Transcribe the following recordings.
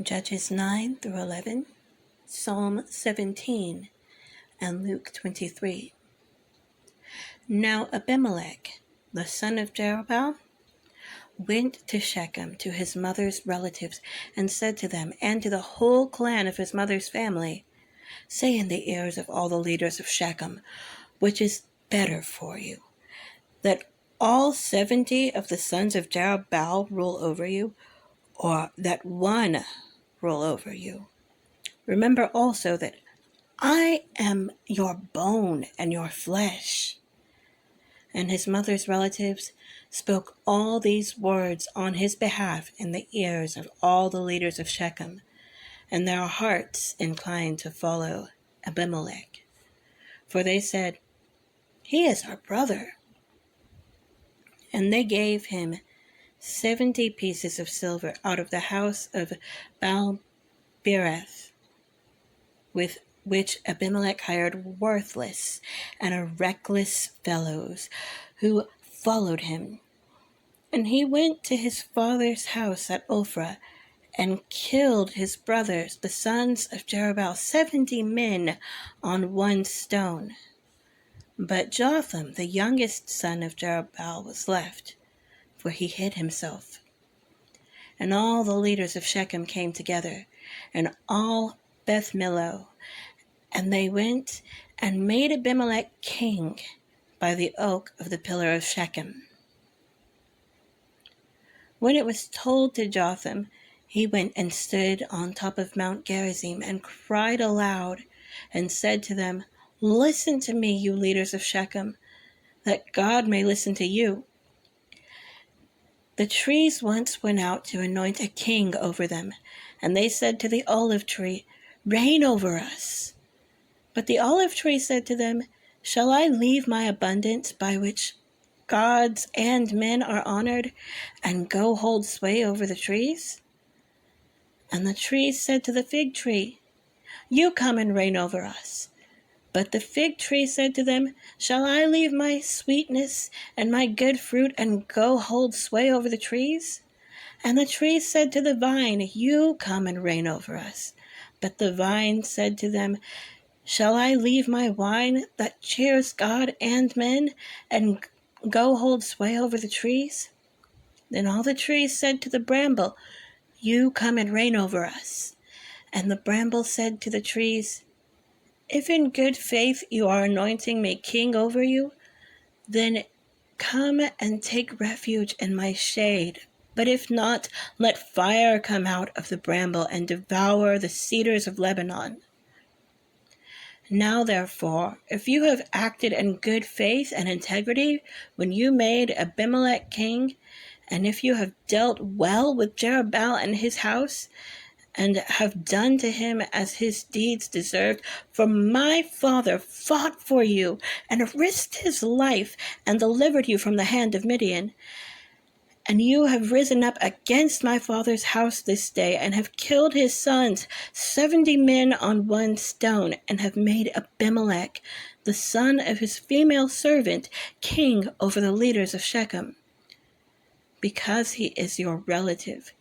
Judges 9 through 11, Psalm 17, and Luke 23. Now Abimelech, the son of Jerubbaal, went to Shechem to his mother's relatives and said to them and to the whole clan of his mother's family, "Say in the ears of all the leaders of Shechem, which is better for you, that all 70 of the sons of Jerubbaal rule over you, or that one rule over you. Remember also that I am your bone and your flesh." And his mother's relatives spoke all these words on his behalf in the ears of all the leaders of Shechem, and their hearts inclined to follow Abimelech. For they said, "He is our brother." And they gave him 70 pieces of silver out of the house of Baal-berith, with which Abimelech hired worthless and reckless fellows who followed him. And he went to his father's house at Ophrah and killed his brothers, the sons of Jerubbaal, 70 men on one stone. But Jotham, the youngest son of Jerubbaal, was left, for he hid himself. And all the leaders of Shechem came together, and all Beth Millo, and they went and made Abimelech king by the oak of the pillar of Shechem. When it was told to Jotham, he went and stood on top of Mount Gerizim and cried aloud and said to them, "Listen to me, you leaders of Shechem, that God may listen to you. The trees once went out to anoint a king over them, and they said to the olive tree, 'Reign over us.' But the olive tree said to them, 'Shall I leave my abundance by which gods and men are honored, and go hold sway over the trees?' And the trees said to the fig tree, 'You come and reign over us.' But the fig tree said to them, 'Shall I leave my sweetness and my good fruit and go hold sway over the trees?' And the tree said to the vine, 'You come and reign over us.' But the vine said to them, 'Shall I leave my wine that cheers God and men and go hold sway over the trees?' Then all the trees said to the bramble, 'You come and reign over us.' And the bramble said to the trees, 'If in good faith you are anointing me king over you, then come and take refuge in my shade. But if not, let fire come out of the bramble and devour the cedars of Lebanon. Now, therefore, if you have acted in good faith and integrity when you made Abimelech king, and if you have dealt well with Jerubbaal and his house, and have done to him as his deeds deserved, for my father fought for you and risked his life and delivered you from the hand of Midian, and you have risen up against my father's house this day, and have killed his sons, 70 men on one stone, and have made Abimelech, the son of his female servant, king over the leaders of Shechem, because he is your relative.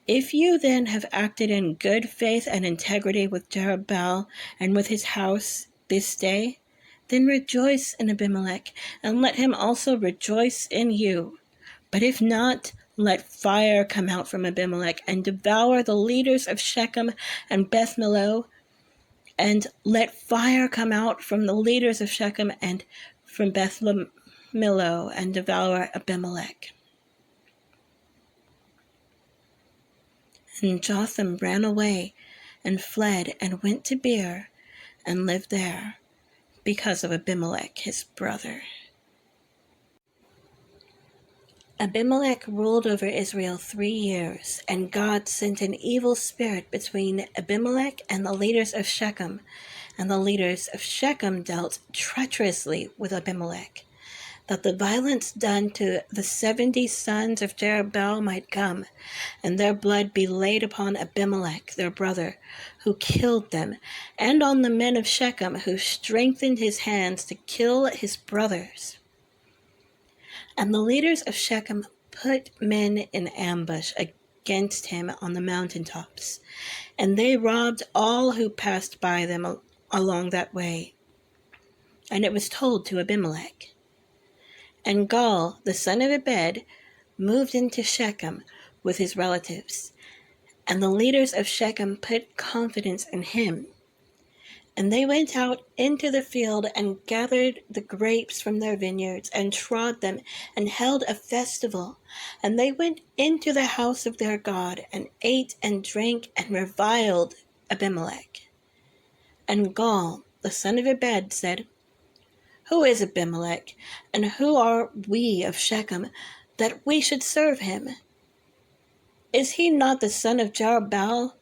If you then have acted in good faith and integrity with Jerubbaal and with his house this day, then rejoice in Abimelech, and let him also rejoice in you. But if not, let fire come out from Abimelech and devour the leaders of Shechem and Beth Millo, and let fire come out from the leaders of Shechem and from Beth Millo and devour Abimelech." And Jotham ran away and fled and went to Beer and lived there because of Abimelech his brother. Abimelech ruled over Israel 3 years, and God sent an evil spirit between Abimelech and the leaders of Shechem, and the leaders of Shechem dealt treacherously with Abimelech, that the violence done to the 70 sons of Jerubbaal might come, and their blood be laid upon Abimelech their brother, who killed them, and on the men of Shechem, who strengthened his hands to kill his brothers. And the leaders of Shechem put men in ambush against him on the mountaintops, and they robbed all who passed by them along that way. And it was told to Abimelech. And Gaal, the son of Ebed, moved into Shechem with his relatives, and the leaders of Shechem put confidence in him. And they went out into the field and gathered the grapes from their vineyards and trod them and held a festival. And they went into the house of their God and ate and drank and reviled Abimelech. And Gaal, the son of Ebed, said, "Who is Abimelech, and who are we of Shechem, that we should serve him? Is he not the son of Jerubbaal?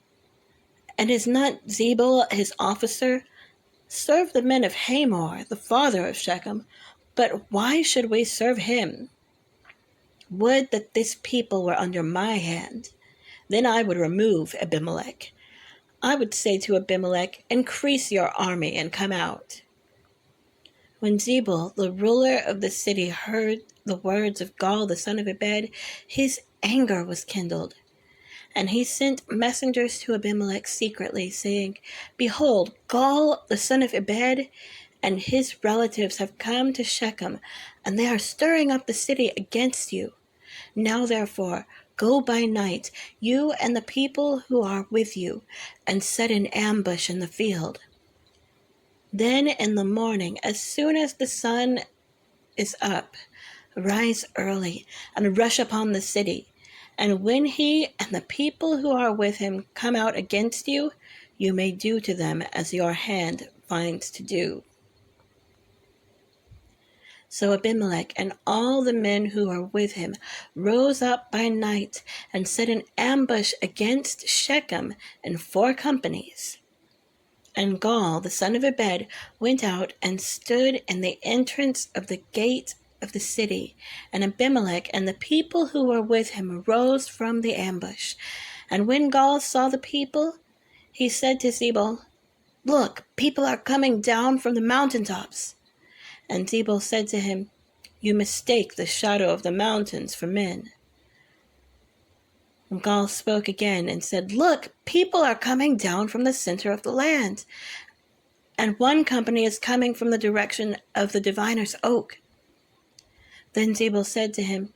And is not Zebul his officer? Serve the men of Hamor, the father of Shechem, but why should we serve him? Would that this people were under my hand. Then I would remove Abimelech. I would say to Abimelech, increase your army and come out." When Zebul, the ruler of the city, heard the words of Gaal, the son of Ebed, his anger was kindled. And he sent messengers to Abimelech secretly, saying, "Behold, Gaal, the son of Ebed, and his relatives have come to Shechem, and they are stirring up the city against you. Now therefore, go by night, you and the people who are with you, and set an ambush in the field. Then in the morning, as soon as the sun is up, rise early and rush upon the city. And when he and the people who are with him come out against you, you may do to them as your hand finds to do." So Abimelech and all the men who were with him rose up by night and set an ambush against Shechem in 4 companies. And Gaal, the son of Ebed, went out and stood in the entrance of the gate of the city, and Abimelech and the people who were with him rose from the ambush. And when Gaal saw the people, he said to Zebul, "Look, people are coming down from the mountaintops." And Zebul said to him, "You mistake the shadow of the mountains for men." And Gaal spoke again and said, "Look, people are coming down from the center of the land, and one company is coming from the direction of the diviner's oak." Then Zebul said to him,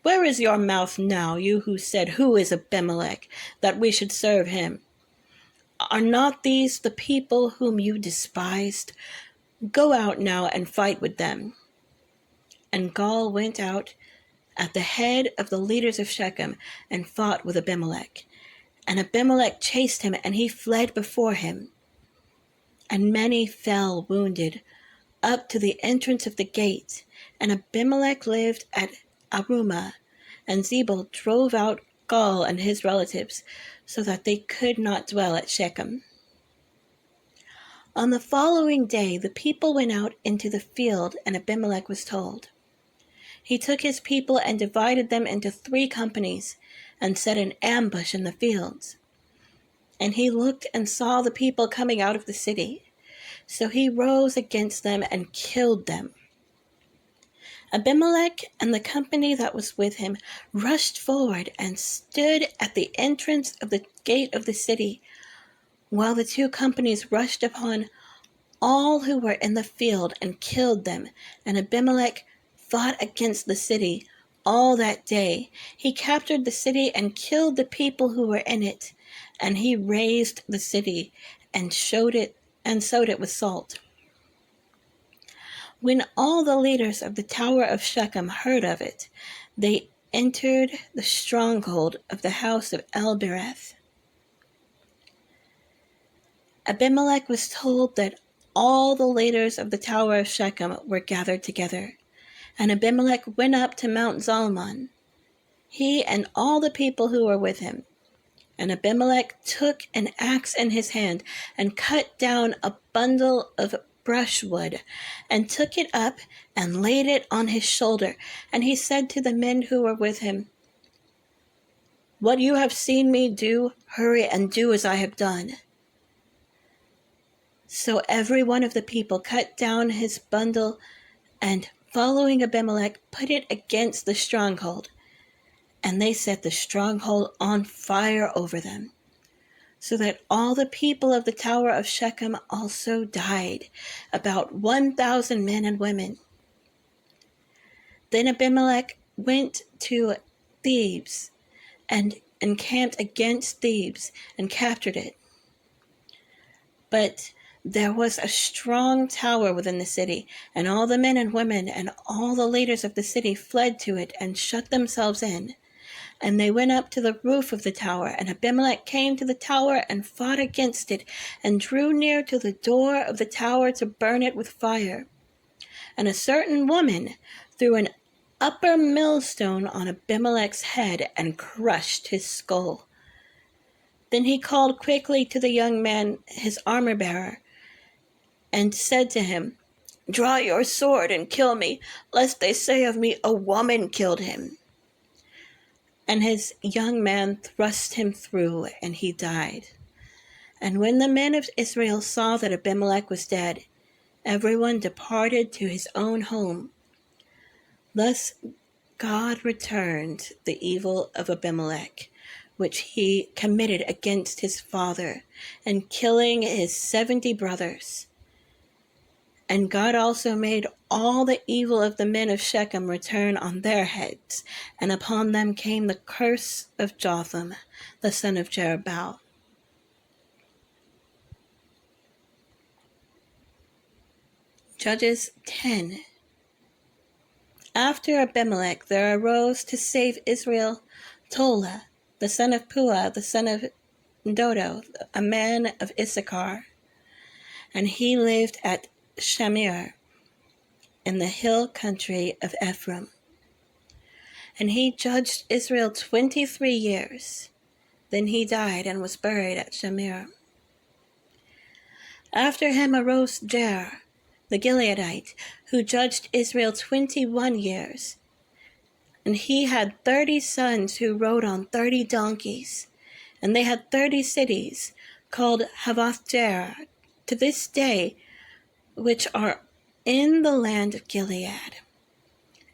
"Where is your mouth now, you who said, 'Who is Abimelech, that we should serve him?' Are not these the people whom you despised? Go out now and fight with them." And Gaal went out at the head of the leaders of Shechem and fought with Abimelech. And Abimelech chased him, and he fled before him. And many fell wounded up to the entrance of the gate. And Abimelech lived at Arumah, and Zebul drove out Gaal and his relatives, so that they could not dwell at Shechem. On the following day, the people went out into the field, and Abimelech was told. He took his people and divided them into 3 companies, and set an ambush in the fields. And he looked and saw the people coming out of the city. So he rose against them and killed them. Abimelech and the company that was with him rushed forward and stood at the entrance of the gate of the city, while the 2 companies rushed upon all who were in the field and killed them. And Abimelech fought against the city all that day. He captured the city and killed the people who were in it, and he razed the city and sowed it with salt. When all the leaders of the tower of Shechem heard of it, they entered the stronghold of the house of El-Berith. Abimelech was told that all the leaders of the tower of Shechem were gathered together, and Abimelech went up to Mount Zalmon, he and all the people who were with him. And Abimelech took an axe in his hand and cut down a bundle of brushwood, and took it up and laid it on his shoulder. And he said to the men who were with him, "What you have seen me do, hurry and do as I have done." So every one of the people cut down his bundle, and following Abimelech, put it against the stronghold. and they set the stronghold on fire over them, so that all the people of the tower of Shechem also died, about 1,000 men and women. Then Abimelech went to Thebes and encamped against Thebes and captured it. But there was a strong tower within the city, and all the men and women and all the leaders of the city fled to it and shut themselves in. And they went up to the roof of the tower, and Abimelech came to the tower and fought against it, and drew near to the door of the tower to burn it with fire. And a certain woman threw an upper millstone on Abimelech's head and crushed his skull. Then he called quickly to the young man, his armor-bearer, and said to him, "Draw your sword and kill me, lest they say of me, a woman killed him." And his young man thrust him through, and he died. And when the men of Israel saw that Abimelech was dead, everyone departed to his own home. Thus God returned the evil of Abimelech, which he committed against his father, and killing his 70 brothers. And God also made all the evil of the men of Shechem return on their heads, and upon them came the curse of Jotham, the son of Jerubbaal. Judges 10. After Abimelech there arose to save Israel Tola, the son of Puah, the son of Dodo, a man of Issachar, and he lived at Shamir in the hill country of Ephraim. And he judged Israel 23 years. Then he died and was buried at Shamir. After him arose Jair, the Gileadite, who judged Israel 21 years. And he had 30 sons who rode on 30 donkeys. And they had 30 cities, called Havoth-Jair, to this day, which are in the land of Gilead.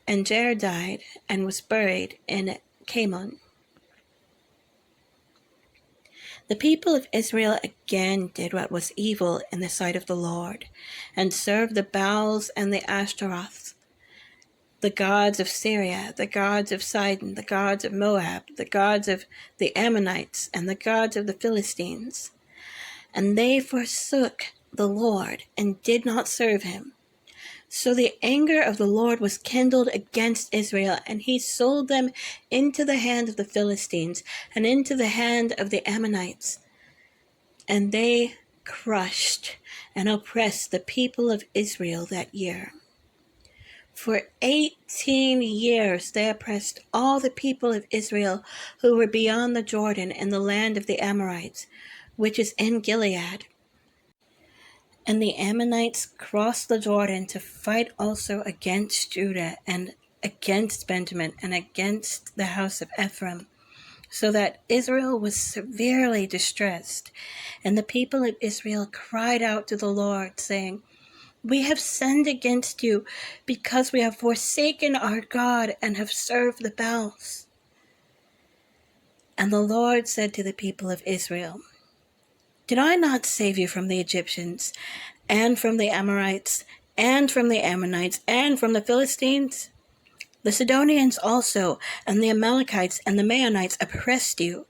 And Jair died and was buried in Camon. The people of Israel again did what was evil in the sight of the Lord, and served the Baals and the Ashtaroths, the gods of Syria, the gods of Sidon, the gods of Moab, the gods of the Ammonites, and the gods of the Philistines. And they forsook the Lord and did not serve him. So the anger of the Lord was kindled against Israel, and he sold them into the hand of the Philistines and into the hand of the Ammonites. And they crushed and oppressed the people of Israel that year. For 18 years they oppressed all the people of Israel who were beyond the Jordan in the land of the Amorites, which is in Gilead. And the Ammonites crossed the Jordan to fight also against Judah and against Benjamin and against the house of Ephraim, so that Israel was severely distressed. And the people of Israel cried out to the Lord, saying, "We have sinned against you because we have forsaken our God and have served the Baals." And the Lord said to the people of Israel, "Did I not save you from the Egyptians, and from the Amorites, and from the Ammonites, and from the Philistines? The Sidonians also, and the Amalekites, and the Maonites oppressed you.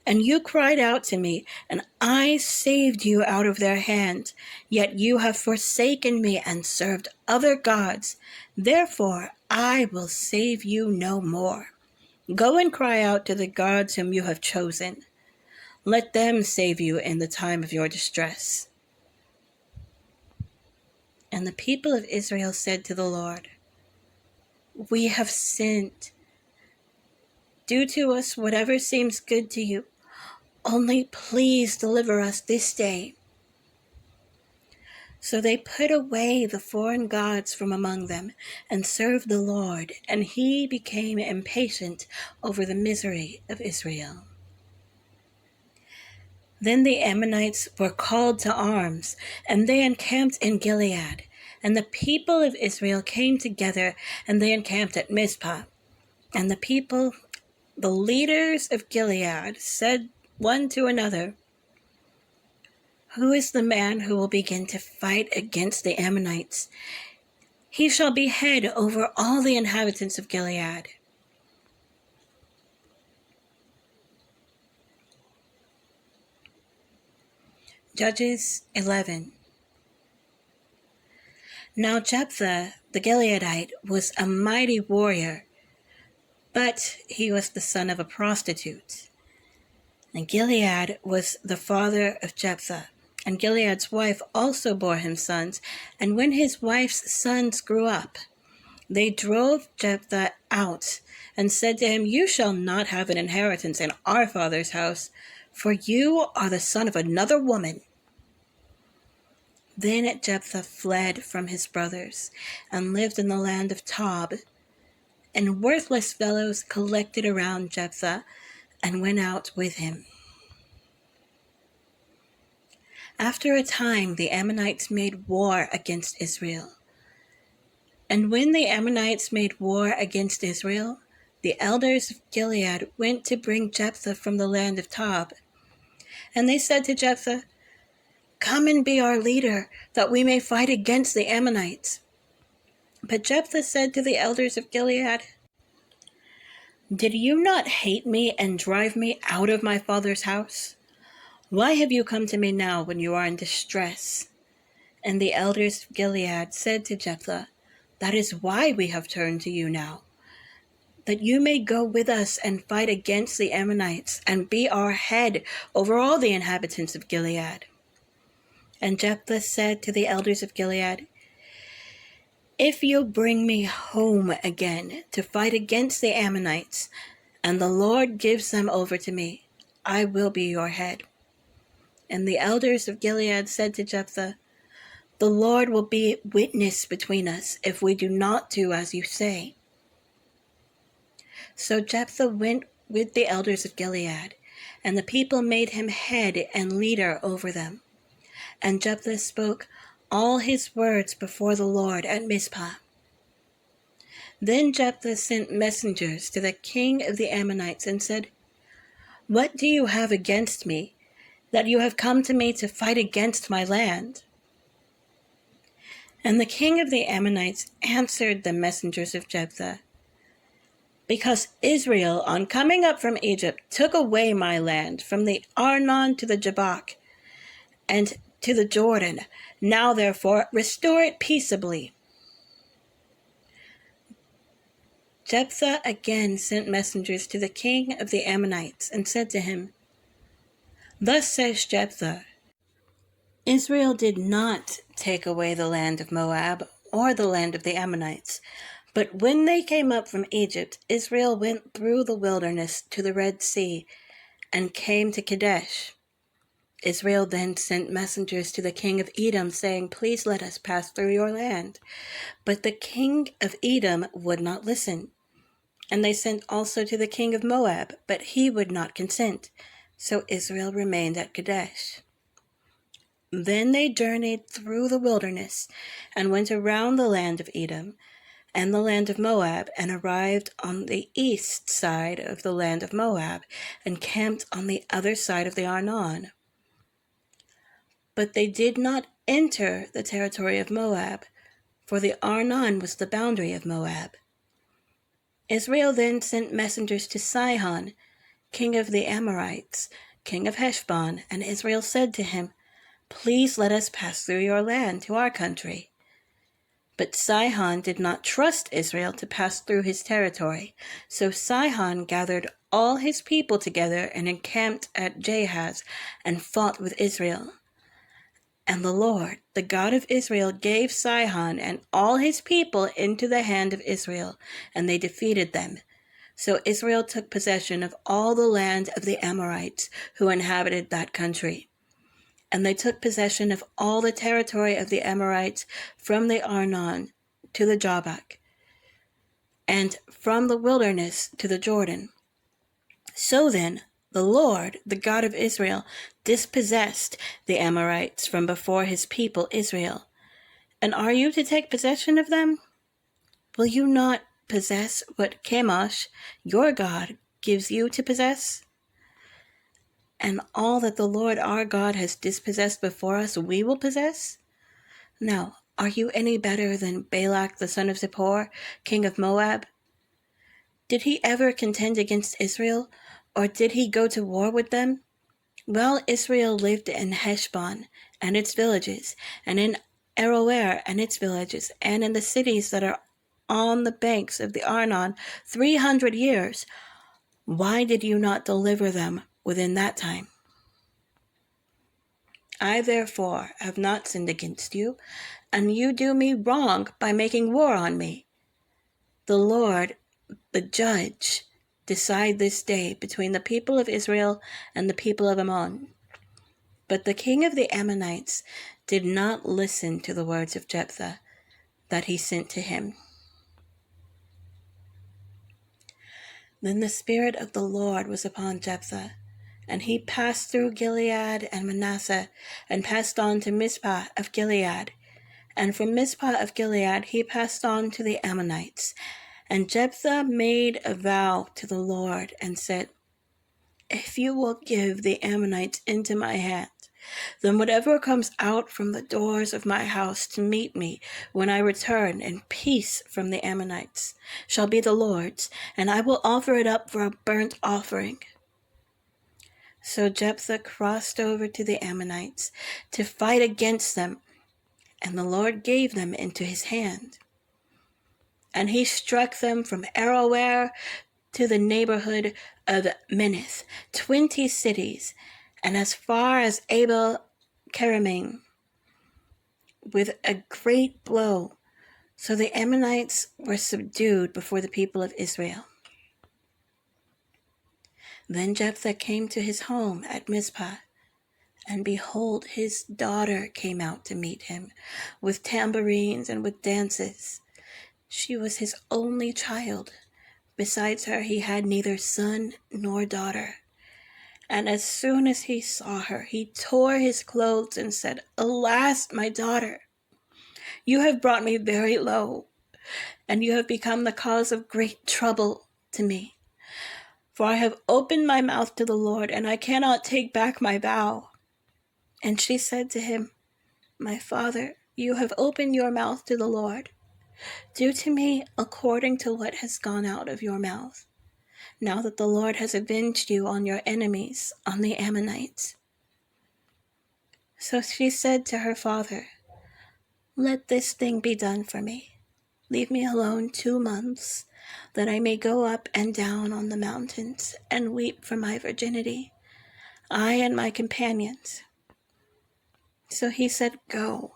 And you cried out to me, and I saved you out of their hands. Yet you have forsaken me and served other gods. Therefore I will save you no more. Go and cry out to the gods whom you have chosen. Let them save you in the time of your distress." And the people of Israel said to the Lord, "We have sinned. Do to us whatever seems good to you. Only please deliver us this day." So they put away the foreign gods from among them and served the Lord, and he became impatient over the misery of Israel. Then the Ammonites were called to arms, and they encamped in Gilead. And the people of Israel came together, and they encamped at Mizpah. And the people the leaders of Gilead said one to another, "Who is the man who will begin to fight against the Ammonites? He shall be head over all the inhabitants of Gilead." Judges 11. Now Jephthah the Gileadite was a mighty warrior, but he was the son of a prostitute. And Gilead was the father of Jephthah, and Gilead's wife also bore him sons. And when his wife's sons grew up, they drove Jephthah out and said to him, "You shall not have an inheritance in our father's house, for you are the son of another woman." Then Jephthah fled from his brothers and lived in the land of Tob. And worthless fellows collected around Jephthah and went out with him. After a time, the Ammonites made war against Israel. And when the Ammonites made war against Israel, the elders of Gilead went to bring Jephthah from the land of Tob. And they said to Jephthah, "Come and be our leader, that we may fight against the Ammonites." But Jephthah said to the elders of Gilead, "Did you not hate me and drive me out of my father's house? Why have you come to me now when you are in distress?" And the elders of Gilead said to Jephthah, "That is why we have turned to you now, that you may go with us and fight against the Ammonites and be our head over all the inhabitants of Gilead." And Jephthah said to the elders of Gilead, "If you bring me home again to fight against the Ammonites, and the Lord gives them over to me, I will be your head." And the elders of Gilead said to Jephthah, "The Lord will be witness between us if we do not do as you say." So Jephthah went with the elders of Gilead, and the people made him head and leader over them. And Jephthah spoke all his words before the Lord at Mizpah. Then Jephthah sent messengers to the king of the Ammonites and said, "What do you have against me, that you have come to me to fight against my land?" And the king of the Ammonites answered the messengers of Jephthah, "Because Israel, on coming up from Egypt, took away my land from the Arnon to the Jabbok, and to the Jordan. Now, therefore, restore it peaceably." Jephthah again sent messengers to the king of the Ammonites and said to him, "Thus says Jephthah, Israel did not take away the land of Moab or the land of the Ammonites, but when they came up from Egypt, Israel went through the wilderness to the Red Sea and came to Kadesh. Israel then sent messengers to the king of Edom, saying, "Please let us pass through your land." But the king of Edom would not listen. And they sent also to the king of Moab, but he would not consent. So Israel remained at Kadesh. Then they journeyed through the wilderness and went around the land of Edom and the land of Moab, and arrived on the east side of the land of Moab, and camped on the other side of the Arnon. But they did not enter the territory of Moab, for the Arnon was the boundary of Moab. Israel then sent messengers to Sihon, king of the Amorites, king of Heshbon, and Israel said to him, "Please let us pass through your land to our country." But Sihon did not trust Israel to pass through his territory, so Sihon gathered all his people together and encamped at Jahaz and fought with Israel. And the Lord, the God of Israel, gave Sihon and all his people into the hand of Israel, and they defeated them. So Israel took possession of all the land of the Amorites who inhabited that country. And they took possession of all the territory of the Amorites from the Arnon to the Jabbok, and from the wilderness to the Jordan. So then, the Lord, the God of Israel, dispossessed the Amorites from before his people Israel. And are you to take possession of them? Will you not possess what Chemosh, your God, gives you to possess? And all that the Lord our God has dispossessed before us, we will possess? Now, are you any better than Balak the son of Zippor, king of Moab? Did he ever contend against Israel, or did he go to war with them? Well, Israel lived in Heshbon and its villages, and in Aroer and its villages, and in the cities that are on the banks of the Arnon 300 years. Why did you not deliver them within that time? I therefore have not sinned against you, and you do me wrong by making war on me. The Lord, the judge, decide this day between the people of Israel and the people of Ammon. But the king of the Ammonites did not listen to the words of Jephthah that he sent to him. Then the Spirit of the Lord was upon Jephthah, and he passed through Gilead and Manasseh, and passed on to Mizpah of Gilead. And from Mizpah of Gilead he passed on to the Ammonites. And Jephthah made a vow to the Lord, and said, If you will give the Ammonites into my hand, then whatever comes out from the doors of my house to meet me when I return in peace from the Ammonites shall be the Lord's, and I will offer it up for a burnt offering. So Jephthah crossed over to the Ammonites to fight against them, and the Lord gave them into his hand. And he struck them from Aroer to the neighborhood of Minnith, 20 cities, and as far as Abel Keramim, with a great blow. So the Ammonites were subdued before the people of Israel. Then Jephthah came to his home at Mizpah, and behold, his daughter came out to meet him, with tambourines and with dances. She was his only child. Besides her, he had neither son nor daughter. And as soon as he saw her, he tore his clothes and said, Alas, my daughter, you have brought me very low, and you have become the cause of great trouble to me. For I have opened my mouth to the Lord, and I cannot take back my vow. And she said to him, My father, you have opened your mouth to the Lord. Do to me according to what has gone out of your mouth, now that the Lord has avenged you on your enemies, on the Ammonites. So she said to her father, Let this thing be done for me. Leave me alone 2 months, that I may go up and down on the mountains and weep for my virginity, I and my companions. So he said, Go.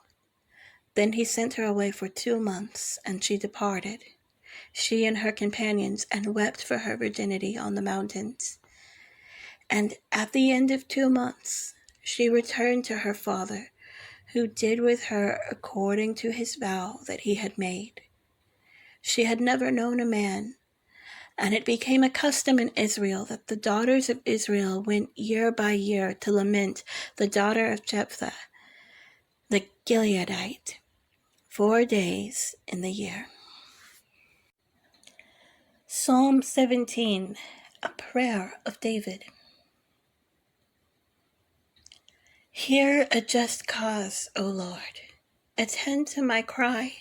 Then he sent her away for 2 months, and she departed, she and her companions, and wept for her virginity on the mountains. And at the end of 2 months, she returned to her father, who did with her according to his vow that he had made. She had never known a man, and it became a custom in Israel that the daughters of Israel went year by year to lament the daughter of Jephthah, the Gileadite, 4 days in the year. Psalm 17, a prayer of David. Hear a just cause, O Lord. Attend to my cry.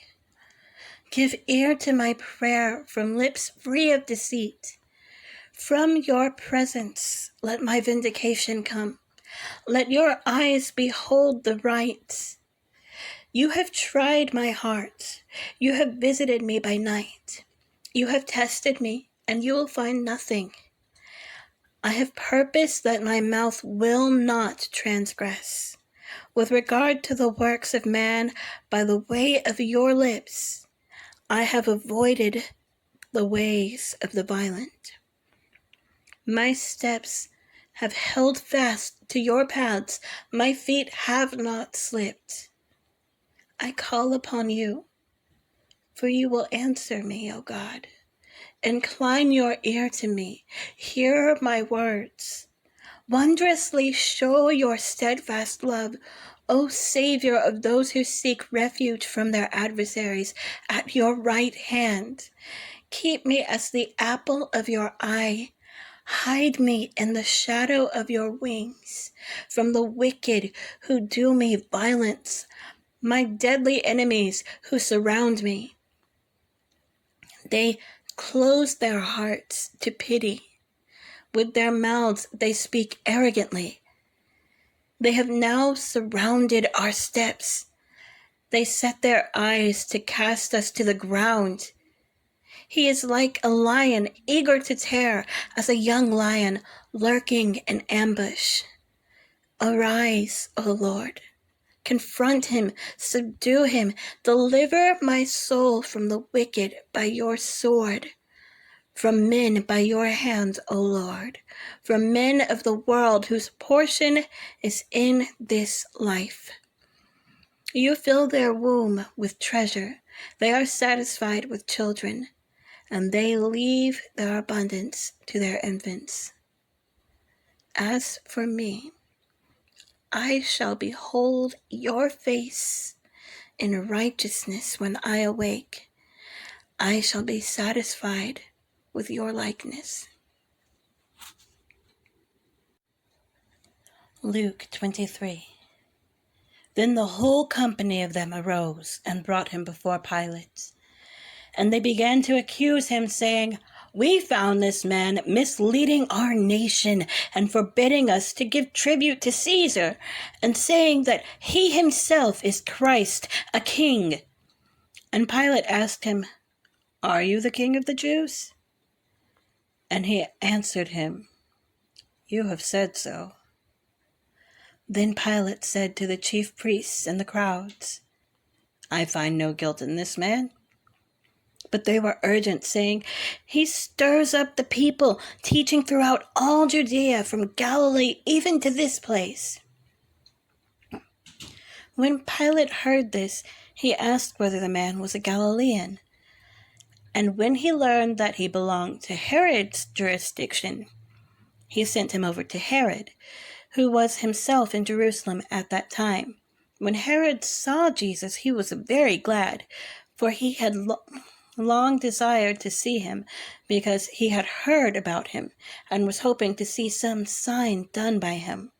Give ear to my prayer from lips free of deceit. From your presence let my vindication come. Let your eyes behold the right. You have tried my heart. You have visited me by night. You have tested me, and you will find nothing. I have purposed that my mouth will not transgress. With regard to the works of man, by the way of your lips, I have avoided the ways of the violent. My steps have held fast to your paths. My feet have not slipped. I call upon you, for you will answer me, O God. Incline your ear to me. Hear my words. Wondrously show your steadfast love, O Savior of those who seek refuge from their adversaries at your right hand. Keep me as the apple of your eye. Hide me in the shadow of your wings from the wicked who do me violence, my deadly enemies who surround me. They close their hearts to pity. With their mouths they speak arrogantly. They have now surrounded our steps. They set their eyes to cast us to the ground. He is like a lion eager to tear, as a young lion lurking in ambush. Arise, O Lord. Confront him, subdue him, deliver my soul from the wicked by your sword, from men by your hand, O Lord, from men of the world whose portion is in this life. You fill their womb with treasure. They are satisfied with children, and they leave their abundance to their infants. As for me, I shall behold your face in righteousness when I awake. I shall be satisfied with your likeness. Luke 23. Then the whole company of them arose and brought him before Pilate. And they began to accuse him, saying, We found this man misleading our nation and forbidding us to give tribute to Caesar, and saying that he himself is Christ, a king. And Pilate asked him, Are you the king of the Jews? And he answered him, You have said so. Then Pilate said to the chief priests and the crowds, I find no guilt in this man. But they were urgent, saying, He stirs up the people, teaching throughout all Judea, from Galilee even to this place. When Pilate heard this, he asked whether the man was a Galilean. And when he learned that he belonged to Herod's jurisdiction, he sent him over to Herod, who was himself in Jerusalem at that time. When Herod saw Jesus, he was very glad, for he had long desired to see him, because he had heard about him and was hoping to see some sign done by him.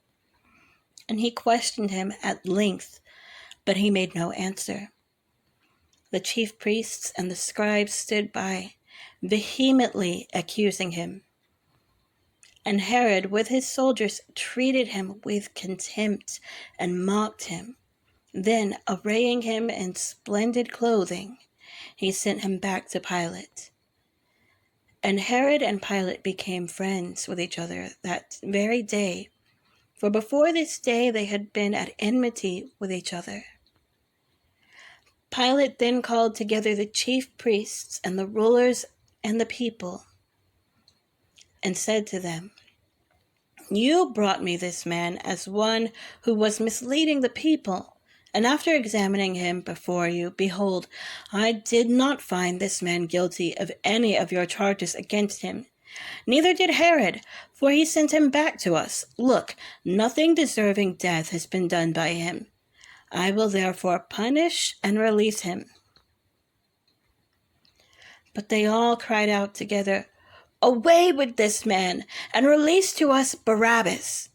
And he questioned him at length, but he made no answer. The chief priests and the scribes stood by, vehemently accusing him. And Herod with his soldiers treated him with contempt and mocked him. Then, arraying him in splendid clothing, he sent him back to Pilate. And Herod and Pilate became friends with each other that very day, for before this day they had been at enmity with each other. Pilate then called together the chief priests and the rulers and the people, and said to them, You brought me this man as one who was misleading the people. And after examining him before you, behold, I did not find this man guilty of any of your charges against him. Neither did Herod, for he sent him back to us. Look, nothing deserving death has been done by him. I will therefore punish and release him. But they all cried out together, Away with this man, and release to us Barabbas,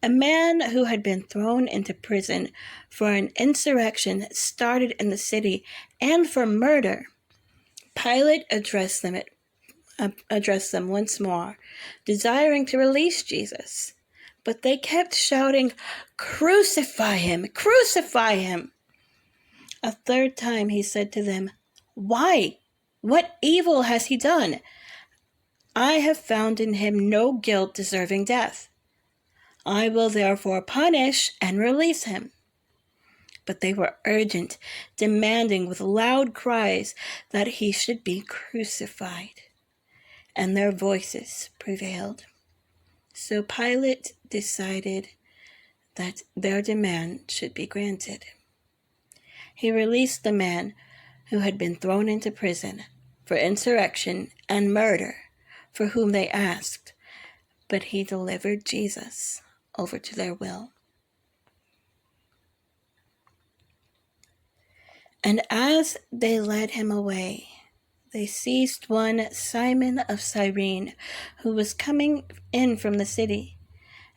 a man who had been thrown into prison for an insurrection started in the city and for murder. Pilate addressed them once more, desiring to release Jesus. But they kept shouting, Crucify him! Crucify him! A third time he said to them, Why? What evil has he done? I have found in him no guilt deserving death. I will therefore punish and release him. But they were urgent, demanding with loud cries that he should be crucified. And their voices prevailed. So Pilate decided that their demand should be granted. He released the man who had been thrown into prison for insurrection and murder, for whom they asked, but he delivered Jesus over to their will. And as they led him away, they seized one Simon of Cyrene, who was coming in from the city,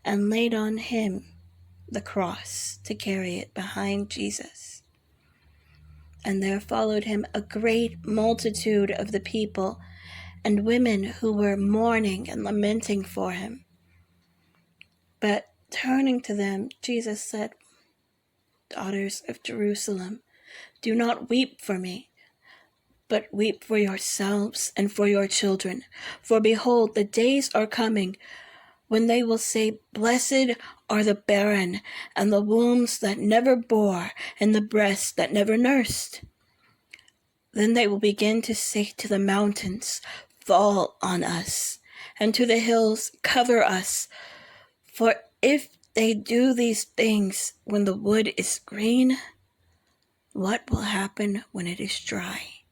and laid on him the cross to carry it behind Jesus. And there followed him a great multitude of the people, and women who were mourning and lamenting for him. But turning to them, Jesus said, "Daughters of Jerusalem, do not weep for me, but weep for yourselves and for your children. For behold, the days are coming when they will say, 'Blessed are the barren, and the wombs that never bore, and the breasts that never nursed.' Then they will begin to say to the mountains, 'Fall on us,' and to the hills, 'Cover us.' For if they do these things when the wood is green, what will happen when it is dry?"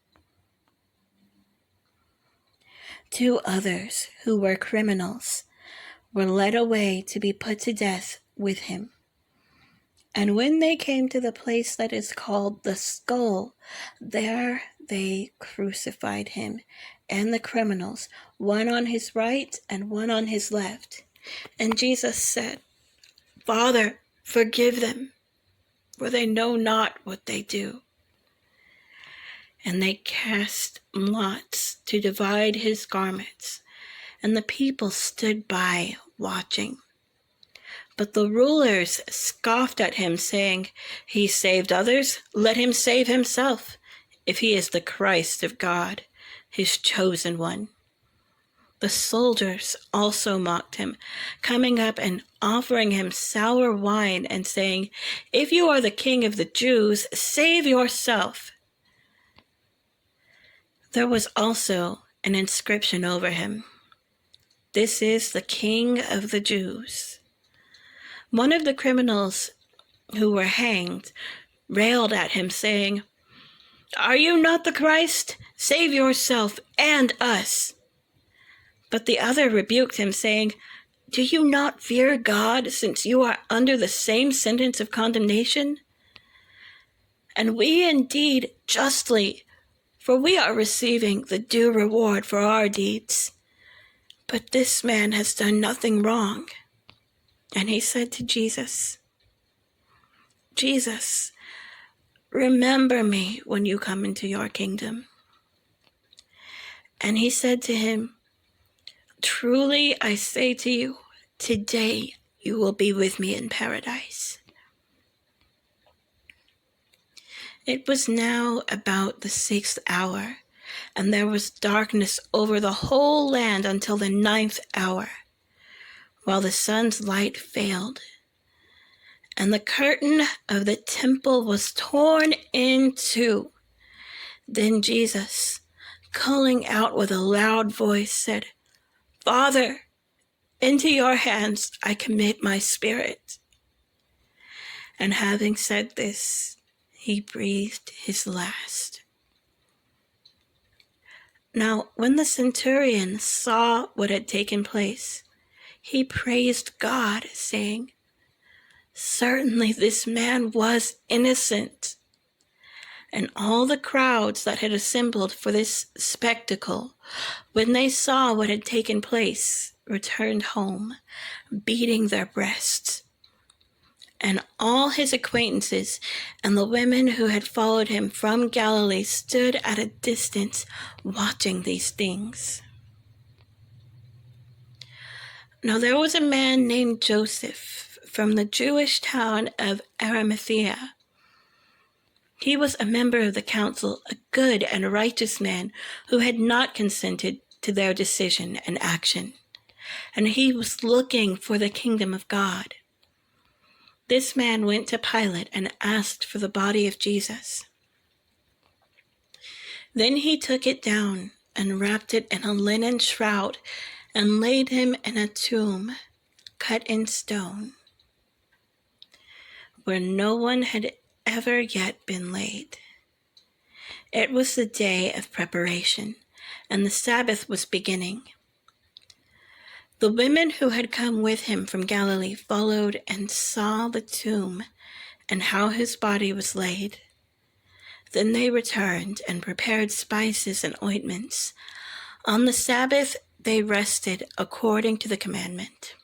2 others, who were criminals, were led away to be put to death with him. And when they came to the place that is called the Skull, there they crucified him and the criminals, one on his right and one on his left. And Jesus said, "Father, forgive them, for they know not what they do." And they cast lots to divide his garments, and the people stood by watching. But the rulers scoffed at him, saying, "He saved others, let him save himself, if he is the Christ of God, his chosen one." The soldiers also mocked him, coming up and offering him sour wine and saying, "If you are the king of the Jews, save yourself." There was also an inscription over him, "This is the King of the Jews." One of the criminals who were hanged railed at him, saying, "Are you not the Christ? Save yourself and us." But the other rebuked him, saying, "Do you not fear God, since you are under the same sentence of condemnation? And we indeed justly, for we are receiving the due reward for our deeds. But this man has done nothing wrong." And he said to Jesus, "Jesus, remember me when you come into your kingdom." And he said to him, "Truly I say to you, today you will be with me in paradise." It was now about the 6th hour, and there was darkness over the whole land until the 9th hour, while the sun's light failed. And the curtain of the temple was torn in two. Then Jesus, calling out with a loud voice, said, "Father, into your hands I commit my spirit." And having said this, he breathed his last. Now, when the centurion saw what had taken place, he praised God, saying, "Certainly this man was innocent." And all the crowds that had assembled for this spectacle, when they saw what had taken place, returned home, beating their breasts. And all his acquaintances and the women who had followed him from Galilee stood at a distance watching these things. Now there was a man named Joseph from the Jewish town of Arimathea. He was a member of the council, a good and righteous man who had not consented to their decision and action, and he was looking for the kingdom of God. This man went to Pilate and asked for the body of Jesus. Then he took it down and wrapped it in a linen shroud and laid him in a tomb cut in stone, where no one had ever yet been laid. It was the day of preparation, and the Sabbath was beginning. The women who had come with him from Galilee followed and saw the tomb and how his body was laid. Then they returned and prepared spices and ointments. On the Sabbath they rested according to the commandment.